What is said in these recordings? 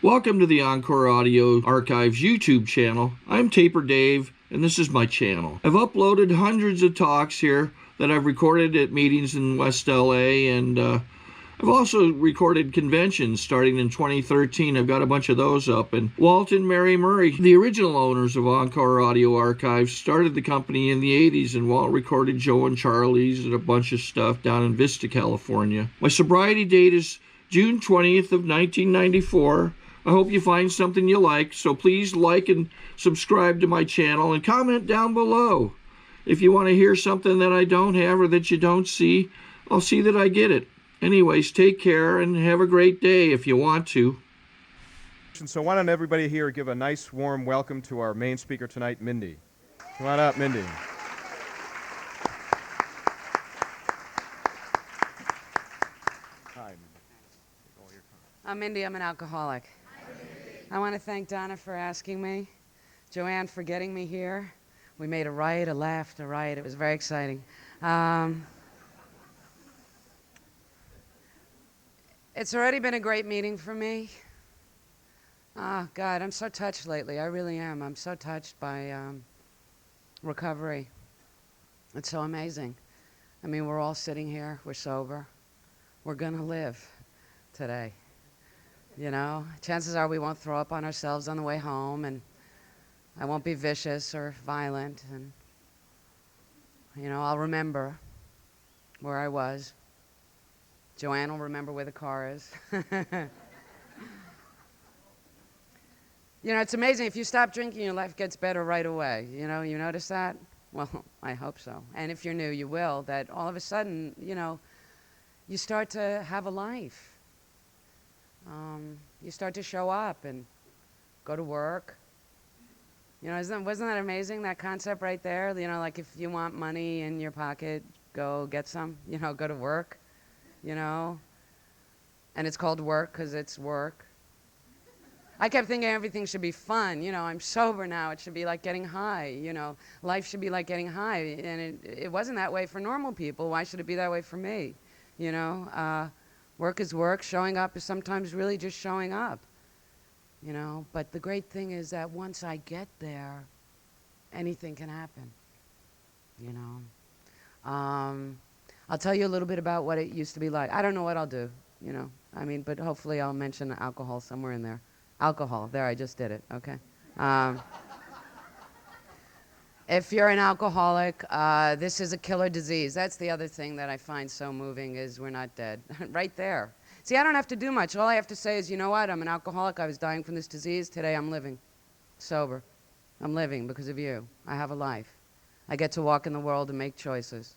Welcome to the Encore Audio Archives YouTube channel. I'm Taper Dave, and this is my channel. I've uploaded hundreds of talks here that I've recorded at meetings in West LA, and I've also recorded conventions starting in 2013. I've got a bunch of those up. And Walt and Mary Murray, the original owners of Encore Audio Archives, started the company in the 80s, and Walt recorded Joe and Charlie's and a bunch of stuff down in Vista, California. My sobriety date is June 20th of 1994. I hope you find something you like, so please like and subscribe to my channel and comment down below. If you want to hear something that I don't have or that you don't see, I'll see that I get it. Anyways, take care and have a great day if you want to. So why don't everybody here give a nice warm welcome to our main speaker tonight, Mindy. Come on up, Mindy. Hi. I'm Mindy. I'm an alcoholic. I want to thank Donna for asking me, Joanne for getting me here. We made a riot, a laugh, a riot. It was very exciting. It's already been a great meeting for me. Oh, God, I'm so touched lately. I really am. I'm so touched by recovery. It's so amazing. I mean, we're all sitting here. We're sober. We're going to live today. You know, chances are we won't throw up on ourselves on the way home, and I won't be vicious or violent, and, you know, I'll remember where I was. Joanne will remember where the car is. You know, it's amazing. If you stop drinking, your life gets better right away. You know, you notice that? Well, I hope so. And if you're new, you will, that all of a sudden, you know, you start to have a life. You start to show up and go to work. You know, wasn't that amazing, that concept right there? You know, like if you want money in your pocket, go get some, you know, go to work, you know. And it's called work because it's work. I kept thinking everything should be fun. You know, I'm sober now. It should be like getting high. You know, life should be like getting high. And it wasn't that way for normal people. Why should it be that way for me? You know, work is work. Showing up is sometimes really just showing up. You know, but the great thing is that once I get there, anything can happen. You know, I'll tell you a little bit about what it used to be like. I don't know what I'll do. You know, I mean, but hopefully I'll mention alcohol somewhere in there. Alcohol. There, I just did it. Okay. If you're an alcoholic, this is a killer disease. That's the other thing that I find so moving is we're not dead. Right there. See, I don't have to do much. All I have to say is, you know what? I'm an alcoholic. I was dying from this disease. Today I'm living. Sober. I'm living because of you. I have a life. I get to walk in the world and make choices.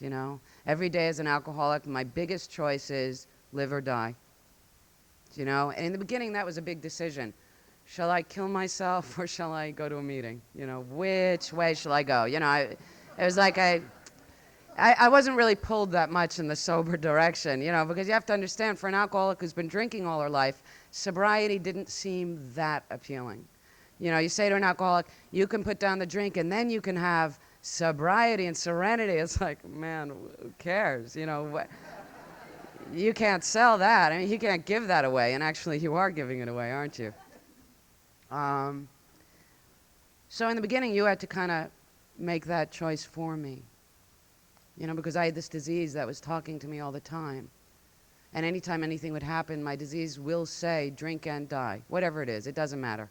You know? Every day as an alcoholic, my biggest choice is live or die. You know? And in the beginning, that was a big decision. Shall I kill myself or shall I go to a meeting? You know, which way shall I go? You know, it was like I wasn't really pulled that much in the sober direction, you know, because you have to understand, for an alcoholic who's been drinking all her life, sobriety didn't seem that appealing. You know, you say to an alcoholic, you can put down the drink and then you can have sobriety and serenity. It's like, man, who cares? You know, you can't sell that. I mean, you can't give that away. And actually, you are giving it away, aren't you? So in the beginning, you had to kind of make that choice for me. You know, because I had this disease that was talking to me all the time. And anytime anything would happen, my disease will say, drink and die. Whatever it is, it doesn't matter.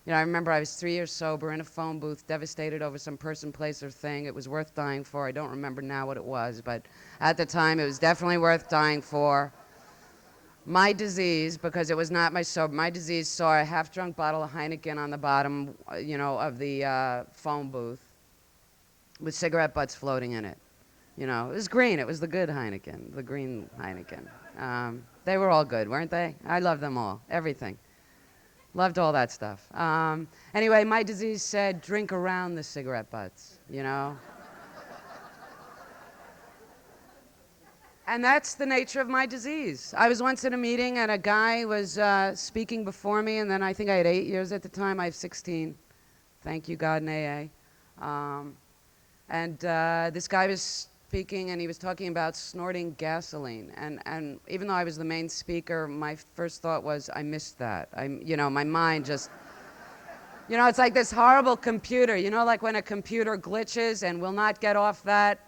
You know, I remember I was 3 years sober in a phone booth, devastated over some person, place, or thing it was worth dying for. I don't remember now what it was, but at the time, it was definitely worth dying for. My disease, because it was not my disease saw a half-drunk bottle of Heineken on the bottom, you know, of the phone booth with cigarette butts floating in it. You know, it was green. It was the good Heineken, the green Heineken. They were all good, weren't they? I loved them all, everything. Loved all that stuff. Anyway, my disease said, drink around the cigarette butts, you know? And that's the nature of my disease. I was once in a meeting, and a guy was speaking before me, and then I think I had 8 years at the time. I have 16. Thank you, God, in AA. And this guy was speaking, and he was talking about snorting gasoline. And even though I was the main speaker, my first thought was, I missed that. My mind just, it's like this horrible computer. Like when a computer glitches and will not get off that,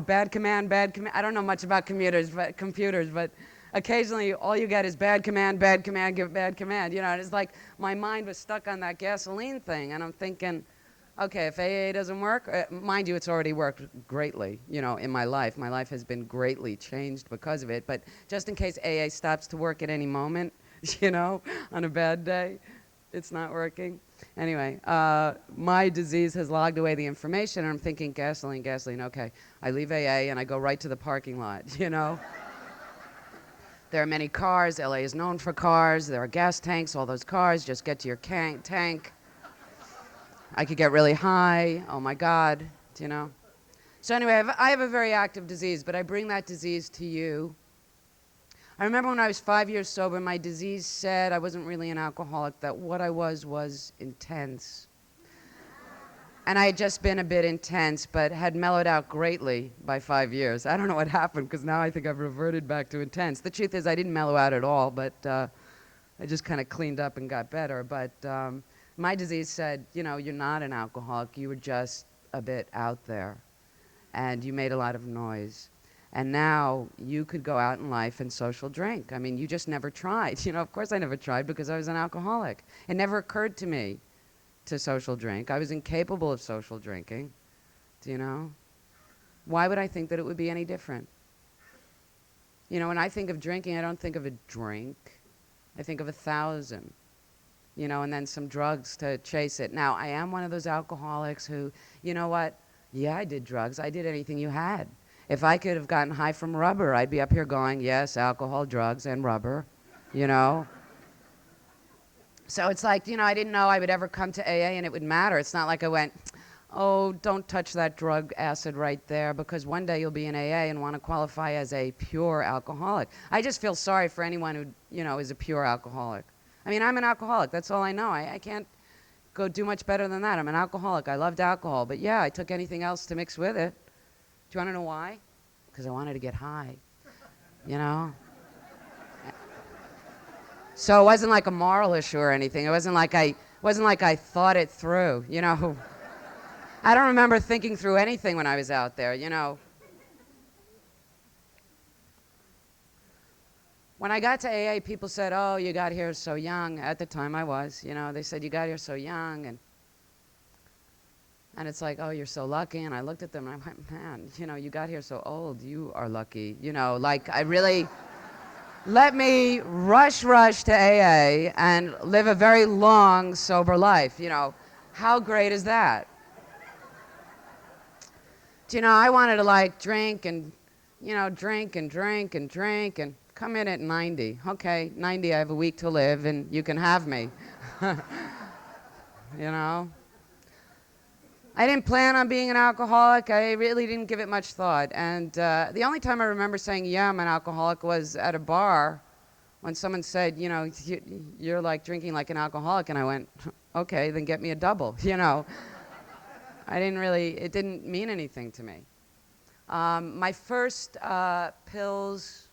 bad command, bad command. I don't know much about computers, but occasionally all you get is bad command, give bad command. And it's like my mind was stuck on that gasoline thing, and I'm thinking, okay, if AA doesn't work, mind you, it's already worked greatly, in my life. My life has been greatly changed because of it, but just in case AA stops to work at any moment, on a bad day, it's not working. Anyway, my disease has logged away the information, and I'm thinking, gasoline, okay. I leave AA and I go right to the parking lot, There are many cars. LA is known for cars. There are gas tanks, all those cars. Just get to your tank. I could get really high. Oh, my God, So anyway, I have a very active disease, but I bring that disease to you. I remember when I was 5 years sober, my disease said I wasn't really an alcoholic, that what I was intense. And I had just been a bit intense, but had mellowed out greatly by 5 years. I don't know what happened, because now I think I've reverted back to intense. The truth is I didn't mellow out at all, but I just kind of cleaned up and got better. But my disease said, you're not an alcoholic. You were just a bit out there, and you made a lot of noise. And now you could go out in life and social drink. I mean, you just never tried. Of course I never tried, because I was an alcoholic. It never occurred to me to social drink. I was incapable of social drinking. Why would I think that it would be any different? When I think of drinking, I don't think of a drink. I think of 1,000, and then some drugs to chase it. Now, I am one of those alcoholics who, you know what? Yeah, I did drugs. I did anything you had. If I could have gotten high from rubber, I'd be up here going, yes, alcohol, drugs, and rubber, So it's like, I didn't know I would ever come to AA and it would matter. It's not like I went, oh, don't touch that drug acid right there, because one day you'll be in AA and want to qualify as a pure alcoholic. I just feel sorry for anyone who, is a pure alcoholic. I mean, I'm an alcoholic. That's all I know. I can't go do much better than that. I'm an alcoholic. I loved alcohol. But yeah, I took anything else to mix with it. Do you want to know why? Because I wanted to get high, So it wasn't like a moral issue or anything. It wasn't like I thought it through, I don't remember thinking through anything when I was out there, When I got to AA, people said, oh, you got here so young. At the time I was, they said, you got here so young. And it's like, oh, you're so lucky. And I looked at them and I went, man, you got here so old. You are lucky. Like I really let me rush to AA and live a very long, sober life. How great is that? I wanted to like drink and come in at 90. Okay, 90, I have a week to live and you can have me. I didn't plan on being an alcoholic. I really didn't give it much thought. And the only time I remember saying, yeah, I'm an alcoholic, was at a bar when someone said, you're like drinking like an alcoholic. And I went, okay, then get me a double, it didn't mean anything to me. My first pills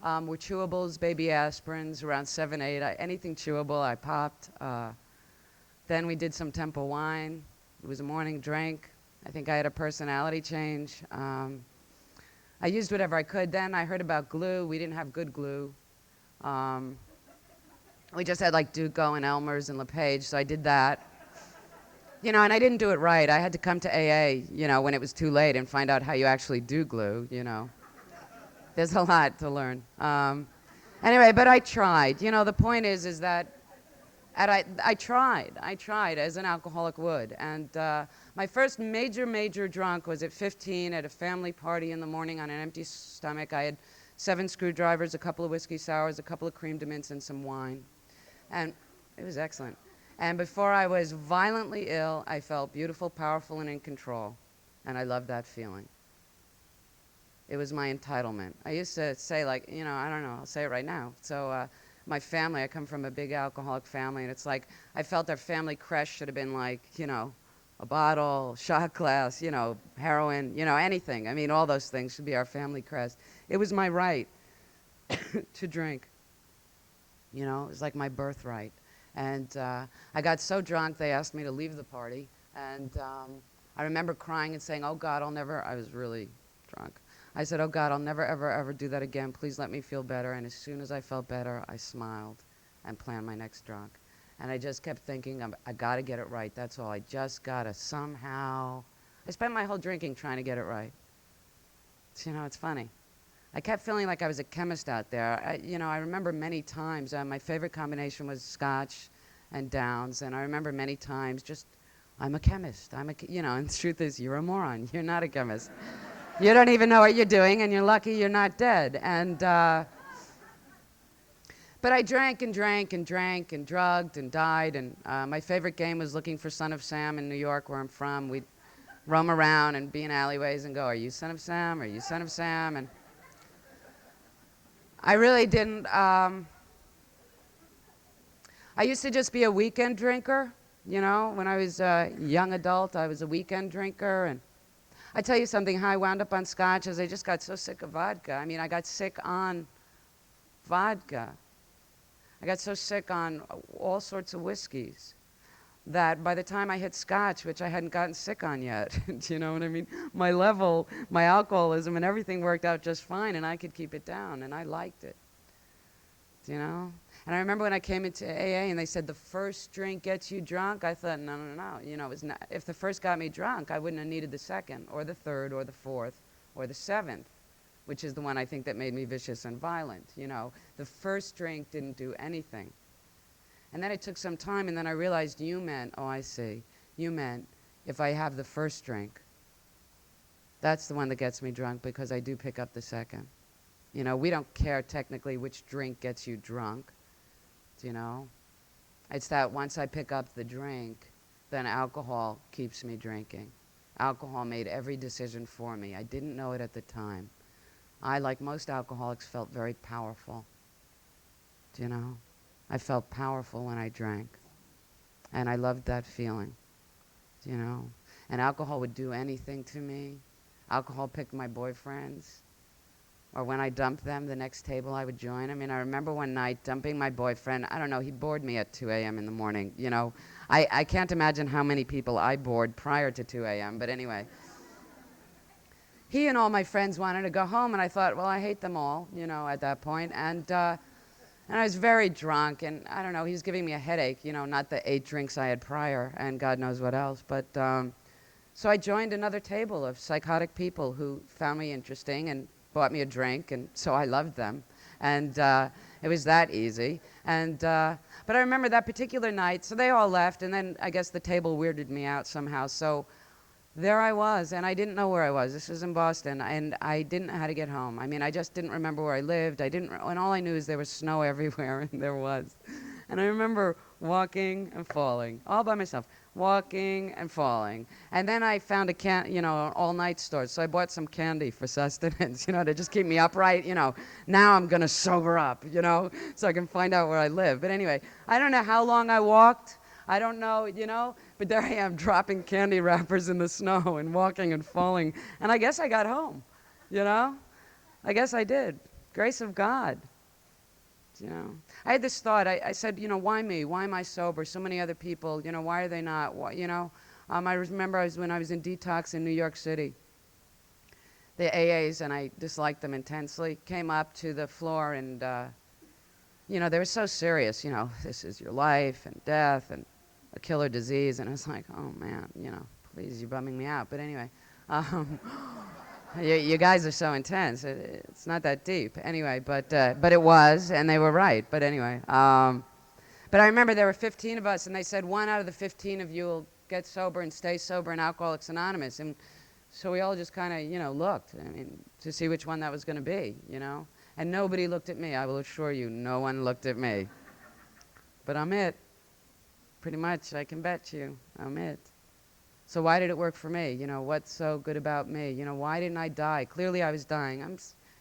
were chewables, baby aspirins, around 7, 8. Anything chewable, I popped. Then we did some Temple wine. It was a morning drink. I think I had a personality change. I used whatever I could. Then I heard about glue. We didn't have good glue. We just had like Duco and Elmer's and LePage, so I did that. And I didn't do it right. I had to come to AA, when it was too late and find out how you actually do glue, There's a lot to learn. Anyway, but I tried. The point is that I tried as an alcoholic would. And my first major drunk was at 15 at a family party in the morning on an empty stomach. I had 7 screwdrivers, a couple of whiskey sours, a couple of cream de mints, and some wine. And it was excellent. And before I was violently ill, I felt beautiful, powerful, and in control. And I loved that feeling. It was my entitlement. I used to say, like, I don't know, I'll say it right now. So my family, I come from a big alcoholic family, and it's like I felt our family crest should have been like, a bottle, shot glass, you know, heroin, you know, anything. I mean, all those things should be our family crest. It was my right to drink. You know, it was like my birthright. And I got so drunk, they asked me to leave the party. And I remember crying and saying, oh, God, I'll never, I was really drunk. I said, oh, God, I'll never, ever, ever do that again. Please let me feel better. And as soon as I felt better, I smiled and planned my next drunk. And I just kept thinking, I got to get it right. That's all. I just got to somehow. I spent my whole drinking trying to get it right. So, you know, it's funny. I kept feeling like I was a chemist out there. You know, I remember many times, my favorite combination was Scotch and Downs. And I remember many times just, I'm a chemist. You know, and the truth is, you're a moron. You're not a chemist. You don't even know what you're doing, and you're lucky you're not dead. And, but I drank and drank and drank and drugged and died. And my favorite game was looking for Son of Sam in New York, where I'm from. We'd roam around and be in alleyways and go, are you Son of Sam? Are you Son of Sam? And I really didn't. I used to just be a weekend drinker. You know, when I was a young adult, I was a weekend drinker. And I tell you something, how I wound up on Scotch is I just got so sick of vodka. I mean, I got sick on vodka. I got so sick on all sorts of whiskeys that by the time I hit Scotch, which I hadn't gotten sick on yet, do you know what I mean? My level, my alcoholism and everything worked out just fine, and I could keep it down, and I liked it, you know? And I remember when I came into AA and they said the first drink gets you drunk, I thought, no, no, no. You know, it was not, if the first got me drunk, I wouldn't have needed the second or the third or the fourth or the seventh, which is the one I think that made me vicious and violent. You know, the first drink didn't do anything. And then it took some time, and then I realized you meant, oh, I see, you meant if I have the first drink, that's the one that gets me drunk because I do pick up the second. You know, we don't care technically which drink gets you drunk, you know. It's that once I pick up the drink, then alcohol keeps me drinking. Alcohol made every decision for me. I didn't know it at the time. I, like most alcoholics, felt very powerful. Do you know? I felt powerful when I drank. And I loved that feeling. Do you know? And alcohol would do anything to me. Alcohol picked my boyfriends. Or when I dumped them, the next table I would join. I mean, I remember one night dumping my boyfriend. I don't know, he bored me at 2 a.m. in the morning. You know, I can't imagine how many people I bored prior to 2 a.m., but anyway. He and all my friends wanted to go home, and I thought, well, I hate them all, you know, at that point. And I was very drunk, and I don't know, he was giving me a headache, you know, not the 8 drinks I had prior, and God knows what else. But so I joined another table of psychotic people who found me interesting and bought me a drink, and so I loved them. And it was that easy. And but I remember that particular night, so they all left, and then I guess the table weirded me out somehow. So there I was, and I didn't know where I was. This was in Boston, and I didn't know how to get home. I mean, I just didn't remember where I lived. And all I knew is there was snow everywhere, and there was. And I remember walking and falling, all by myself, walking and falling. And then I found an all-night store, so I bought some candy for sustenance, you know, to just keep me upright, you know. Now I'm gonna sober up, you know, so I can find out where I live. But anyway, I don't know how long I walked. I don't know, you know, but there I am dropping candy wrappers in the snow and walking and falling. And I guess I got home, you know? I guess I did. Grace of God, you know? I had this thought. I said, you know, why me? Why am I sober? So many other people, you know, why are they not? Why, you know? I remember when I was in detox in New York City, the AAs, and I disliked them intensely, came up to the floor and, you know, they were so serious, you know, this is your life and death and a killer disease. And I was like, oh, man, you know, please, you're bumming me out. But anyway, you guys are so intense. It's not that deep. Anyway, but it was, and they were right. But anyway, but I remember there were 15 of us, and they said 1 out of the 15 of you will get sober and stay sober in Alcoholics Anonymous. And so we all just kind of, you know, looked, I mean, to see which one that was going to be, you know. And nobody looked at me. I will assure you, no one looked at me. But I'm it. Pretty much, I can bet you, I'm it. So why did it work for me? You know, what's so good about me? You know, why didn't I die? Clearly I was dying. I'm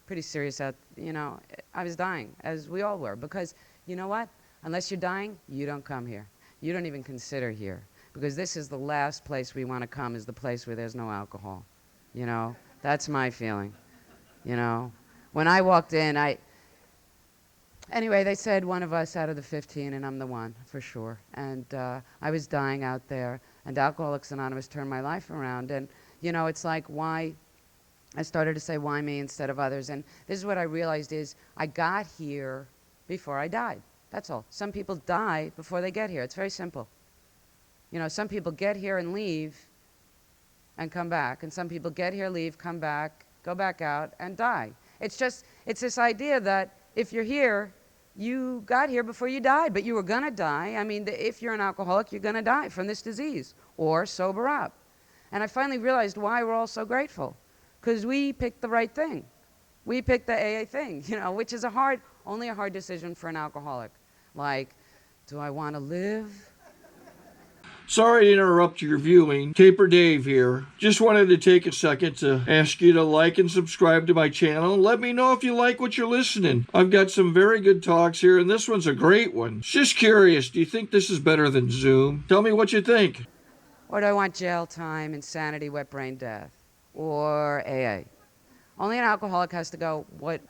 pretty serious you know, I was dying, as we all were. Because, you know what? Unless you're dying, you don't come here. You don't even consider here. because this is the last place we want to come, is the place where there's no alcohol. You know, that's my feeling. You know, when I walked in, anyway, they said one of us out of the 15, and I'm the one, for sure. And I was dying out there, and Alcoholics Anonymous turned my life around. And, you know, it's like, why? I started to say, why me instead of others? And this is what I realized is, I got here before I died. That's all. Some people die before they get here. It's very simple. You know, some people get here and leave and come back. And some people get here, leave, come back, go back out, and die. It's just, it's this idea that if you're here, you got here before you died, but you were going to die. I mean, if you're an alcoholic, you're going to die from this disease or sober up. And I finally realized why we're all so grateful, because we picked the right thing. We picked the AA thing, you know, which is only a hard decision for an alcoholic. Like, do I want to live? Sorry to interrupt your viewing. Taper Dave here. Just wanted to take a second to ask you to like and subscribe to my channel. Let me know if you like what you're listening. I've got some very good talks here, and this one's a great one. Just curious, do you think this is better than Zoom? Tell me what you think. Or do I want jail time, insanity, wet brain death? Or AA? Only an alcoholic has to go, what?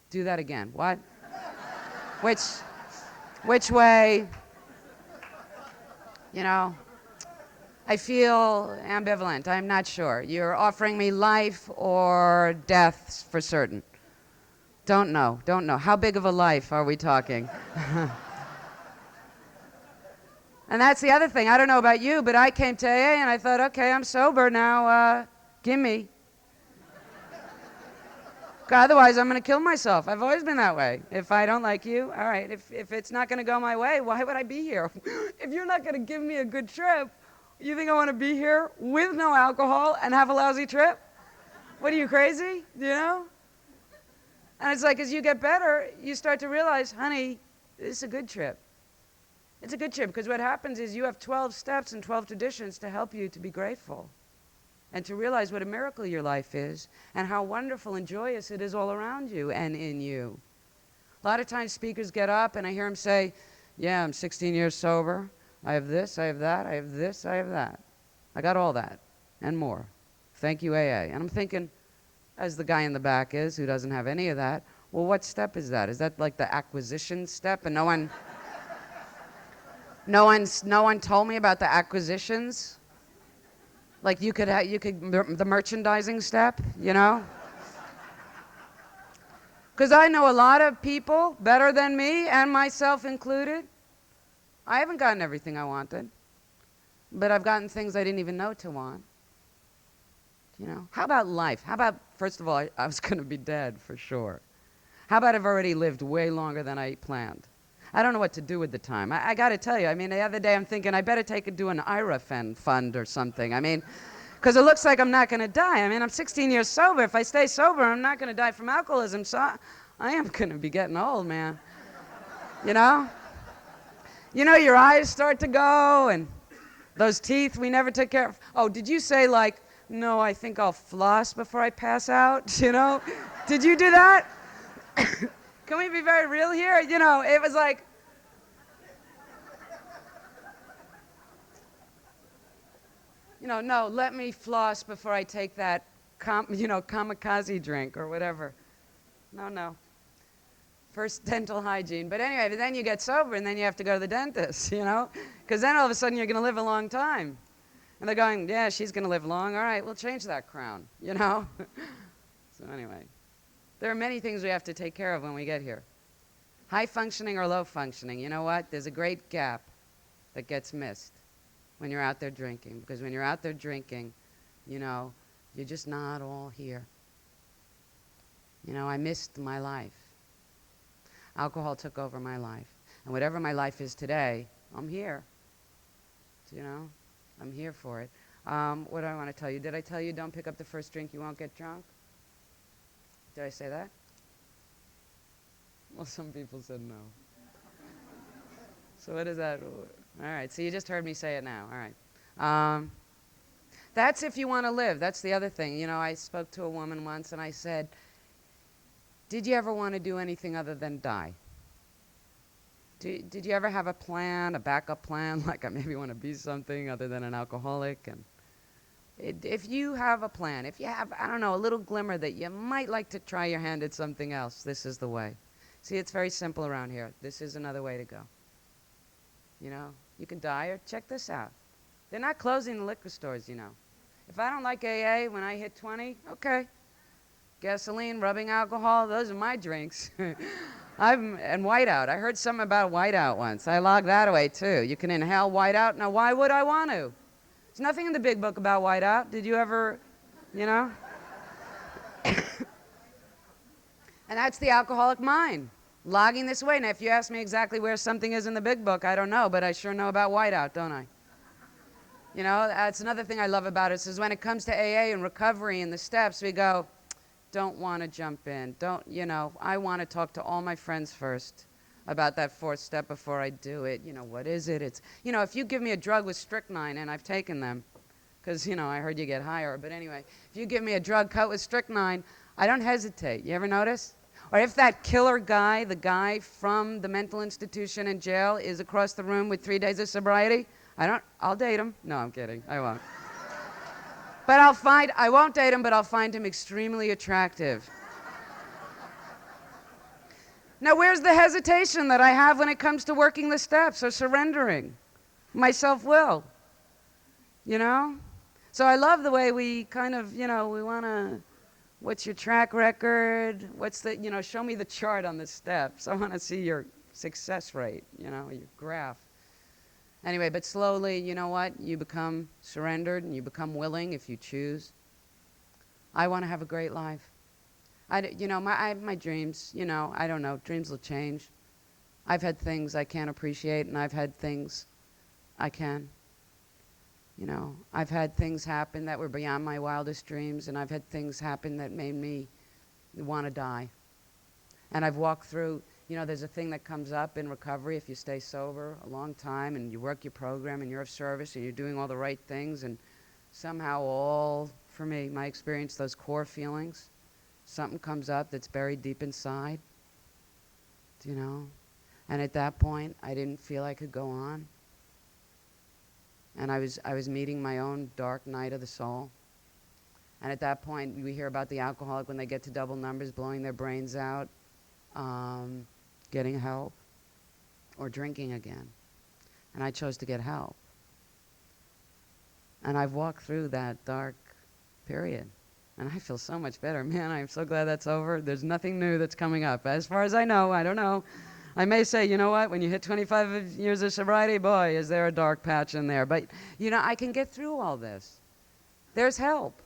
Do that again. What? Which way? You know, I feel ambivalent. I'm not sure. You're offering me life or death for certain. Don't know. How big of a life are we talking? And that's the other thing. I don't know about you, but I came to AA and I thought, okay, I'm sober now. Gimme. Otherwise, I'm going to kill myself. I've always been that way. If I don't like you, all right. If it's not going to go my way, why would I be here? If you're not going to give me a good trip, you think I want to be here with no alcohol and have a lousy trip? What are you, crazy? You know? And it's like, as you get better, you start to realize, honey, this is a good trip. It's a good trip, because what happens is you have 12 steps and 12 traditions to help you to be grateful and to realize what a miracle your life is and how wonderful and joyous it is all around you and in you. A lot of times speakers get up and I hear them say, yeah, I'm 16 years sober. I have this, I have that, I have this, I have that. I got all that and more. Thank you, AA. And I'm thinking, as the guy in the back is, who doesn't have any of that, well, what step is that? Is that like the acquisition step? And no one told me about the acquisitions? Like you could the merchandising step, you know? Because I know a lot of people better than me, and myself included. I haven't gotten everything I wanted, but I've gotten things I didn't even know to want. You know? How about life? How about, first of all, I was going to be dead for sure. How about I've already lived way longer than I planned? I don't know what to do with the time. I got to tell you, I mean, the other day I'm thinking I better do an IRA fund or something. I mean, because it looks like I'm not going to die. I mean, I'm 16 years sober. If I stay sober, I'm not going to die from alcoholism. So I am going to be getting old, man. You know? You know, your eyes start to go, and those teeth we never took care of. Oh, did you say, like, no, I think I'll floss before I pass out? You know? Did you do that? Can we be very real here? You know, it was like, you know, no, let me floss before I take that, kamikaze drink or whatever. No. First dental hygiene. But anyway, then you get sober and then you have to go to the dentist, you know? Because then all of a sudden you're going to live a long time. And they're going, yeah, she's going to live long. All right, we'll change that crown, you know? So anyway. There are many things we have to take care of when we get here. High functioning or low functioning. You know what? There's a great gap that gets missed when you're out there drinking. Because when you're out there drinking, you know, you're just not all here. You know, I missed my life. Alcohol took over my life. And whatever my life is today, I'm here. You know, I'm here for it. What do I want to tell you? Did I tell you don't pick up the first drink, you won't get drunk? Did I say that? Well, some people said no. So what is that? All right, so you just heard me say it now. All right. That's if you want to live. That's the other thing. You know, I spoke to a woman once and I said, did you ever want to do anything other than die? Did you ever have a plan, a backup plan, like I maybe want to be something other than an alcoholic? And if you have a plan, if you have, I don't know, a little glimmer that you might like to try your hand at something else, this is the way. See, it's very simple around here. This is another way to go. You know, you can die, or check this out. They're not closing the liquor stores, you know. If I don't like AA when I hit 20, okay. Gasoline, rubbing alcohol, those are my drinks. And whiteout. I heard something about whiteout once. I logged that away too. You can inhale whiteout. Now, why would I want to? There's nothing in the big book about whiteout. Did you ever, you know? And that's the alcoholic mind, logging this away. Now, if you ask me exactly where something is in the big book, I don't know, but I sure know about whiteout, don't I? You know, that's another thing I love about it, is when it comes to AA and recovery and the steps, we go, don't want to jump in. Don't, you know, I want to talk to all my friends first about that fourth step before I do it. You know, what is it? It's, you know, if you give me a drug with strychnine, and I've taken them, because, you know, I heard you get higher, but anyway, if you give me a drug cut with strychnine, I don't hesitate. You ever notice? Or if that killer guy, the guy from the mental institution in jail, is across the room with 3 days of sobriety, I'll date him. No, I'm kidding. I won't. But I won't date him, but I'll find him extremely attractive. Now, where's the hesitation that I have when it comes to working the steps or surrendering my self-will? You know? So I love the way we kind of, you know, we want to, what's your track record? What's the, you know, show me the chart on the steps. I want to see your success rate, you know, your graph. Anyway, but slowly, you know what? You become surrendered and you become willing if you choose. I want to have a great life. You know, my dreams, you know, I don't know, dreams will change. I've had things I can't appreciate, and I've had things I can. You know, I've had things happen that were beyond my wildest dreams, and I've had things happen that made me want to die. And I've walked through, you know, there's a thing that comes up in recovery if you stay sober a long time and you work your program and you're of service and you're doing all the right things, and somehow all, for me, my experience, those core feelings, something comes up that's buried deep inside, you know? And at that point, I didn't feel I could go on. And I was meeting my own dark night of the soul. And at that point, we hear about the alcoholic when they get to double numbers, blowing their brains out, getting help, or drinking again. And I chose to get help. And I've walked through that dark period. And I feel so much better. Man, I'm so glad that's over. There's nothing new that's coming up. As far as I know, I don't know. I may say, you know what, when you hit 25 years of sobriety, boy, is there a dark patch in there. But, you know, I can get through all this. There's help.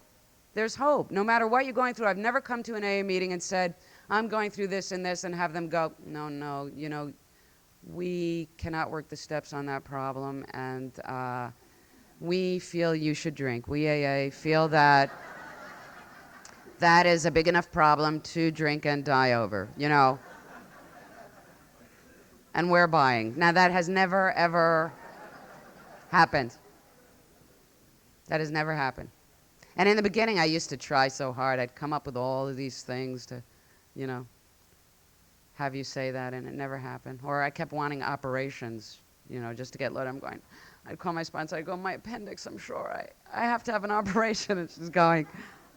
There's hope. No matter what you're going through, I've never come to an AA meeting and said, I'm going through this and this, and have them go, no, you know, we cannot work the steps on that problem, and we feel you should drink. We, AA, feel that that is a big enough problem to drink and die over, you know. And we're buying. Now, that has never, ever happened. That has never happened. And in the beginning, I used to try so hard. I'd come up with all of these things to, you know, have you say that, and it never happened. Or I kept wanting operations, you know, just to get loaded. I'm going, I'd call my sponsor, I'd go, my appendix, I'm sure I have to have an operation. And she's going,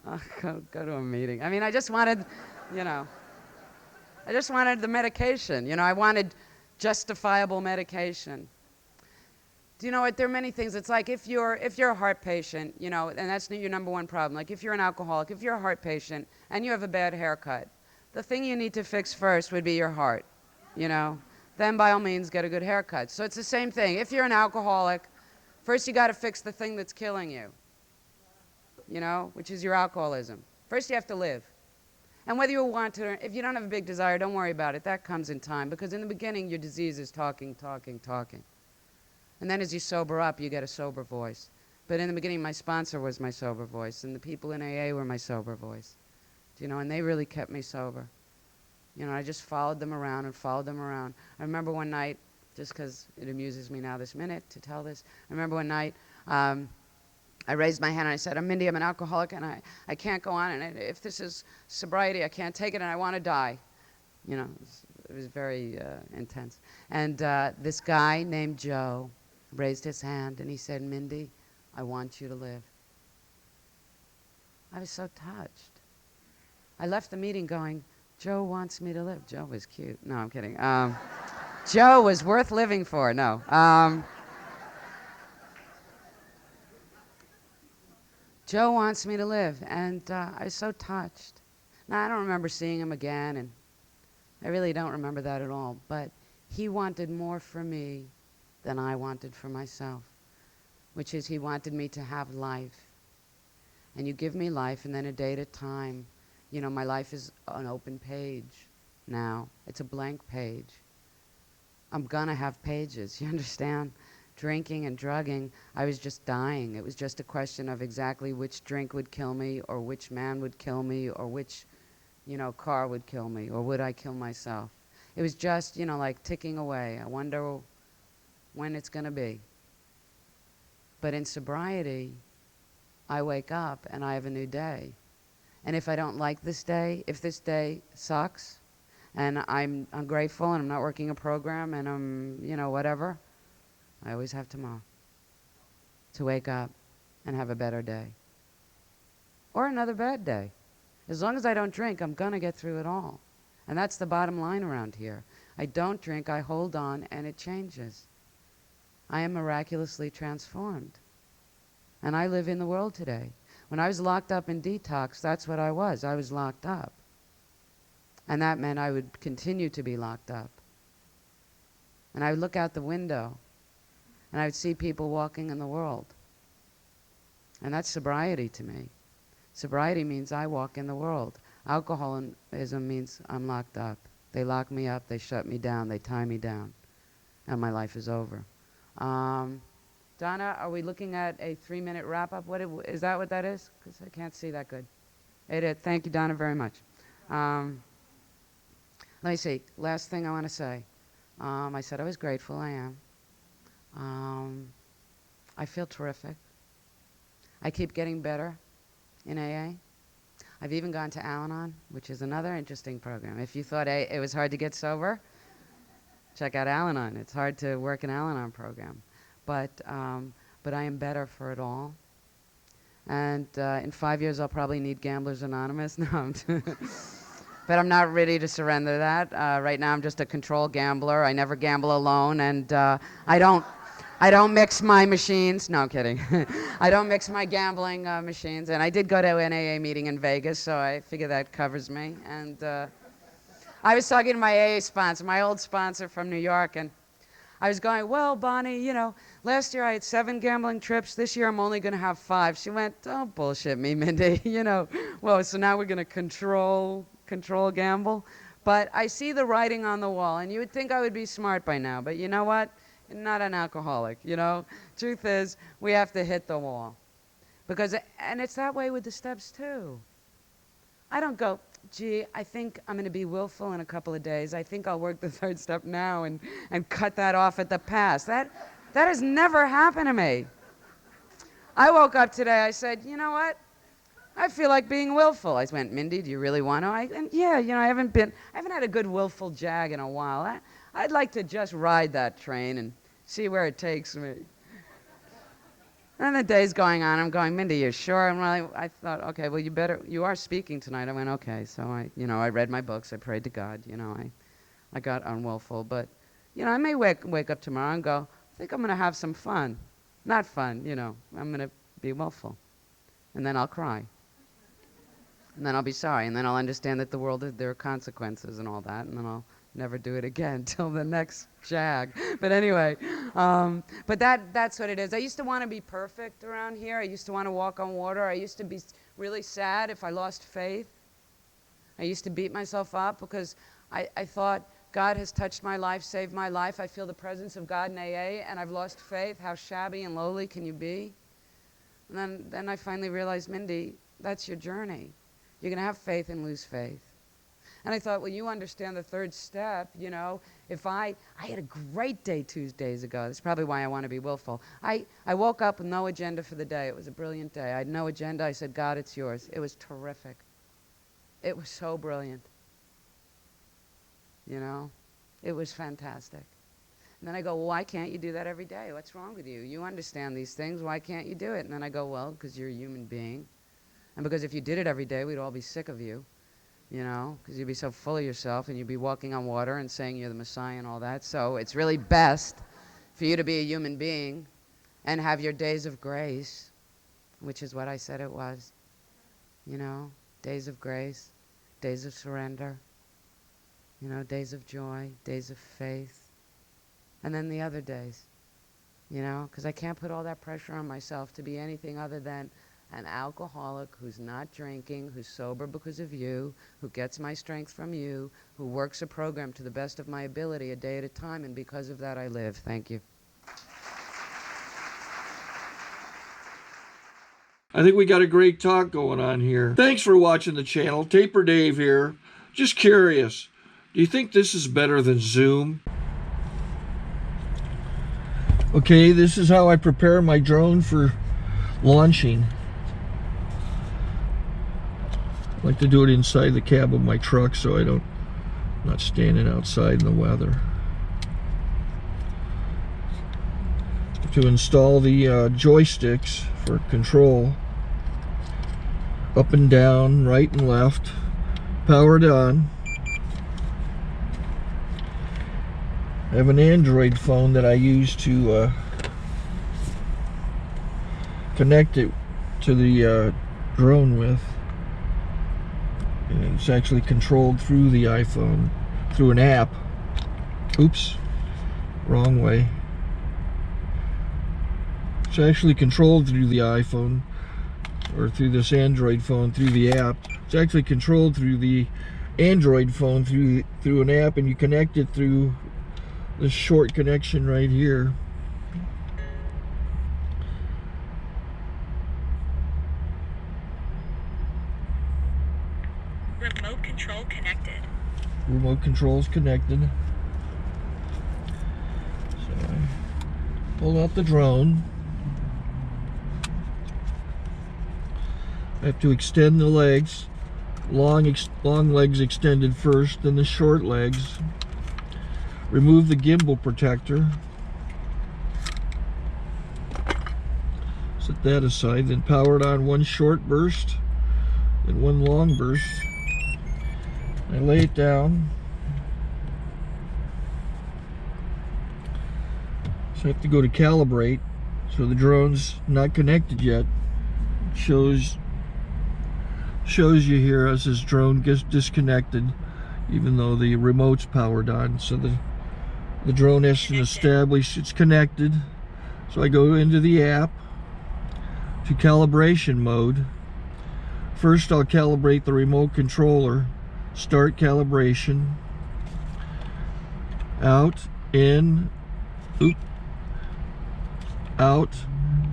oh, go to a meeting. I mean, I just wanted, you know, I just wanted the medication. You know, I wanted justifiable medication. Do you know what? There are many things. It's like if you're a heart patient, you know, and that's your number one problem. Like if you're an alcoholic, if you're a heart patient and you have a bad haircut, the thing you need to fix first would be your heart, you know. Then by all means get a good haircut. So it's the same thing. If you're an alcoholic, first you got to fix the thing that's killing you, you know, which is your alcoholism. First you have to live. And whether you want to, if you don't have a big desire, don't worry about it. That comes in time, because in the beginning your disease is talking. And then as you sober up, you get a sober voice. But in the beginning, my sponsor was my sober voice, and the people in AA were my sober voice. You know, and they really kept me sober. You know, I just followed them around and followed them around. I remember one night, just because it amuses me now this minute to tell this, I remember one night, I raised my hand and I said, I'm Mindy, I'm an alcoholic, and I can't go on, and if this is sobriety, I can't take it, and I want to die. You know, very intense. And this guy named Joe raised his hand and he said, "Mindy, I want you to live." I was so touched. I left the meeting going, Joe wants me to live. Joe was cute. No, I'm kidding. Joe was worth living for. No. Joe wants me to live, and I was so touched. Now, I don't remember seeing him again, and I really don't remember that at all, but he wanted more for me than I wanted for myself, which is he wanted me to have life. And you give me life, and then a day at a time, you know, my life is an open page now. It's a blank page. I'm gonna have pages, you understand? Drinking and drugging, I was just dying. It was just a question of exactly which drink would kill me, or which man would kill me, or which, you know, car would kill me, or would I kill myself? It was just, you know, like ticking away. I wonder when it's gonna be. But in sobriety, I wake up and I have a new day. And if I don't like this day, if this day sucks, and I'm ungrateful and I'm not working a program and I'm, you know, whatever, I always have tomorrow to wake up and have a better day. Or another bad day. As long as I don't drink, I'm gonna get through it all. And that's the bottom line around here. I don't drink, I hold on, and it changes. I am miraculously transformed. And I live in the world today. When I was locked up in detox, that's what I was. I was locked up. And that meant I would continue to be locked up. And I would look out the window, and I would see people walking in the world. And that's sobriety to me. Sobriety means I walk in the world. Alcoholism means I'm locked up. They lock me up, they shut me down, they tie me down, and my life is over. Donna, are we looking at a 3-minute wrap-up? Is that what that is? Because I can't see that good. It is. Thank you, Donna, very much. Let me see. Last thing I want to say. I said I was grateful. I am. I feel terrific. I keep getting better in AA. I've even gone to Al-Anon, which is another interesting program. If you thought it was hard to get sober, check out Al-Anon. It's hard to work an Al-Anon program. But I am better for it all. And in 5 years, I'll probably need Gamblers Anonymous. No, but I'm not ready to surrender that. Right now, I'm just a control gambler. I never gamble alone, and I don't mix my machines. No, I'm kidding. I don't mix my gambling machines. And I did go to an AA meeting in Vegas, so I figure that covers me. And I was talking to my AA sponsor, my old sponsor from New York, and I was going, well, Bonnie, you know, last year I had 7 gambling trips. This year I'm only going to have 5. She went, don't bullshit me, Mindy. You know, well, so now we're going to control gamble. But I see the writing on the wall, and you would think I would be smart by now. But you know what? I'm not an alcoholic, you know. Truth is, we have to hit the wall. And it's that way with the steps, too. I don't go, gee, I think I'm going to be willful in a couple of days. I think I'll work the 3rd step now and cut that off at the pass. That has never happened to me. I woke up today, I said, you know what? I feel like being willful. I went, Mindy, do you really want to? And yeah, you know, I haven't had a good willful jag in a while. I'd like to just ride that train and see where it takes me. And the day's going on. I'm going, Mindy, you sure? And I thought, okay, well, you are speaking tonight. I went, okay. So I read my books. I prayed to God. You know, I got unwillful. But, you know, I may wake up tomorrow and go, I think I'm going to have some fun. Not fun, you know. I'm going to be willful. And then I'll cry. And then I'll be sorry. And then I'll understand that there are consequences and all that. And then I'll never do it again till the next jag. But anyway, but that's what it is. I used to want to be perfect around here. I used to want to walk on water. I used to be really sad if I lost faith. I used to beat myself up because I thought, God has touched my life, saved my life. I feel the presence of God in AA, and I've lost faith. How shabby and lowly can you be? And then I finally realized, Mindy, that's your journey. You're going to have faith and lose faith. And I thought, well, you understand the 3rd step, you know. If I had a great day 2 days ago. That's probably why I want to be willful. I woke up with no agenda for the day. It was a brilliant day. I had no agenda. I said, God, it's yours. It was terrific. It was so brilliant. you know? It was fantastic. And then I go, well, why can't you do that every day? What's wrong with you? You understand these things. Why can't you do it? And then I go, well, because you're a human being. And because if you did it every day, we'd all be sick of you, you know, because you'd be so full of yourself and you'd be walking on water and saying you're the Messiah and all that. So it's really best for you to be a human being and have your days of grace, which is what I said it was, you know, days of grace, days of surrender, you know, days of joy, days of faith. And then the other days, you know, because I can't put all that pressure on myself to be anything other than an alcoholic who's not drinking, who's sober because of you, who gets my strength from you, who works a program to the best of my ability a day at a time, and because of that I live. Thank you. I think we got a great talk going on here. Thanks for watching the channel. Taper Dave here. Just curious, do you think this is better than Zoom? Okay, this is how I prepare my drone for launching. I like to do it inside the cab of my truck so I'm not standing outside in the weather. To install the joysticks for control, up and down, right and left, powered on. I have an Android phone that I use to connect it to the drone with. And it's actually controlled through the iPhone, through an app. Oops, wrong way. It's actually controlled through the iPhone, or through this Android phone, through the app. It's actually controlled through the Android phone, through an app, and you connect it through this short connection right here. Remote control connected. Remote control's connected. So I pull out the drone. I have to extend the legs. Long legs extended first, then the short legs. Remove the gimbal protector. Set that aside, then power it on one short burst, then one long burst. I lay it down. So I have to go to calibrate. So the drone's not connected yet. It shows you here as this drone gets disconnected, even though the remote's powered on. So the drone has to establish it's connected. So I go into the app to calibration mode. First I'll calibrate the remote controller. Start calibration. Out, in, oop, out,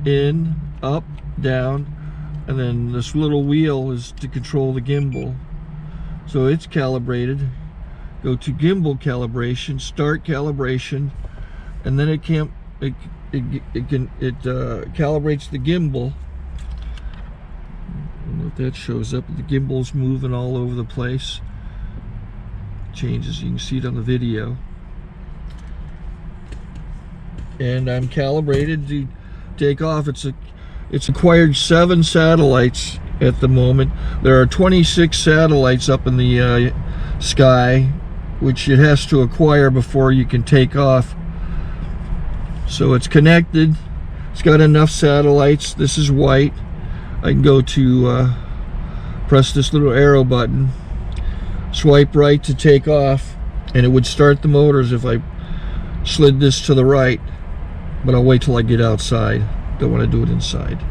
in, up, down, and then this little wheel is to control the gimbal. So it's calibrated. Go to gimbal calibration, start calibration, and then it calibrates the gimbal. I don't know if that shows up. The gimbal's moving all over the place. Changes, you can see it on the video. And I'm calibrated to take off. It's acquired 7 satellites at the moment. There are 26 satellites up in the sky, which it has to acquire before you can take off. So it's connected. It's got enough satellites. This is white. I can go to press this little arrow button, swipe right to take off, and it would start the motors if I slid this to the right. But I'll wait till I get outside. Don't want to do it inside.